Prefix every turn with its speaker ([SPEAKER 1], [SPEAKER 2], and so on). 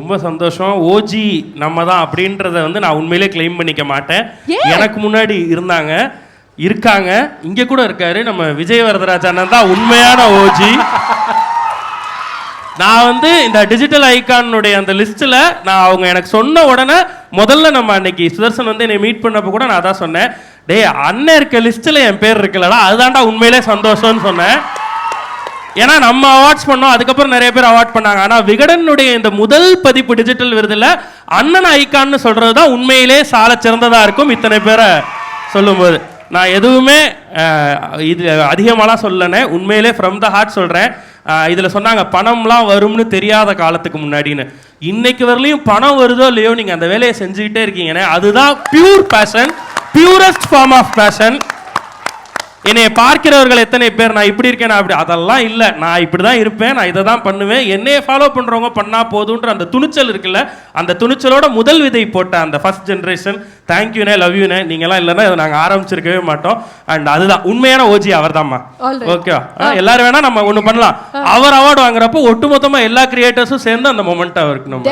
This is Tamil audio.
[SPEAKER 1] ரொம்ப சந்தோஷம். ஓஜி நம்ம தான் அப்படின்றத வந்து நான் உண்மையிலே கிளைம் பண்ணிக்க மாட்டேன். எனக்கு முன்னாடி இருக்காங்க, இங்க கூட இருக்காரு நம்ம விஜய் வரதராஜ் அண்ணன் தான் உண்மையான ஓஜி. நான் வந்து இந்த டிஜிட்டல் ஐகானுடைய அந்த லிஸ்ட்ல நான் அவங்க எனக்கு சொன்ன உடனே முதல்ல நம்ம அன்னைக்கு சுதர்சன் வந்து என்னை மீட் பண்ணப்போ கூட நான் தான் சொன்னேன், டேய் அண்ணன் இருக்க லிஸ்ட்ல என் பேர் இருக்குல்லடா, அதுதான்டா உண்மையிலே சந்தோஷம்னு சொன்னேன். ஏன்னா நம்ம அவார்ட்ஸ் பண்ணோம், அதுக்கப்புறம் நிறைய பேர் அவார்ட் பண்ணாங்க. ஆனால் விகடனுடைய இந்த முதல் பதிப்பு டிஜிட்டல் விருதுல அண்ணன் ஐகான்னு சொல்றது தான் உண்மையிலே சால சிறந்ததா இருக்கும். இத்தனை பேரை சொல்லும்போது நான் எதுவுமே இது அதிகமாலாம் சொல்லனே, உண்மையிலே ஃப்ரம் த ஹார்ட் சொல்கிறேன். இதில் சொன்னாங்க பணம்லாம் வரும்னு தெரியாத காலத்துக்கு முன்னாடின்னு. இன்னைக்கு வரலையும் பணம் வருதோ இல்லையோ நீங்கள் அந்த வேலையை செஞ்சுக்கிட்டே இருக்கீங்கன்னு, அதுதான் pure passion, purest form of passion. என்னை பார்க்கிறவர்கள் எத்தனை பேர் நான் இப்படி இருக்கேன் அப்படி, அதெல்லாம் இல்லை, நான் இப்படி தான் இருப்பேன், நான் இதை தான் பண்ணுவேன், என்னையை ஃபாலோ பண்ணுறவங்க பண்ணால் போதுன்ற அந்த துணிச்சல் இருக்குல்ல, அந்த துணிச்சலோட முதல் விதை போட்ட அந்த ஃபர்ஸ்ட் ஜென்ரேஷன், தேங்க்யூண்ணே, லவ் யூண்ணே, நீங்களாம் இல்லைன்னா இதை நாங்கள் ஆரம்பிச்சிருக்கவே மாட்டோம். அண்ட் அதுதான் உண்மையான ஓஜி அவர் தான்மா. ஓகேவா? எல்லாரும் வேணா நம்ம ஒன்று பண்ணலாம், அவர் அவார்டு வாங்குறப்போ ஒட்டுமொத்தமாக எல்லா கிரியேட்டர்ஸும் சேர்ந்து அந்த மொமெண்ட் அவருக்கு நம்ம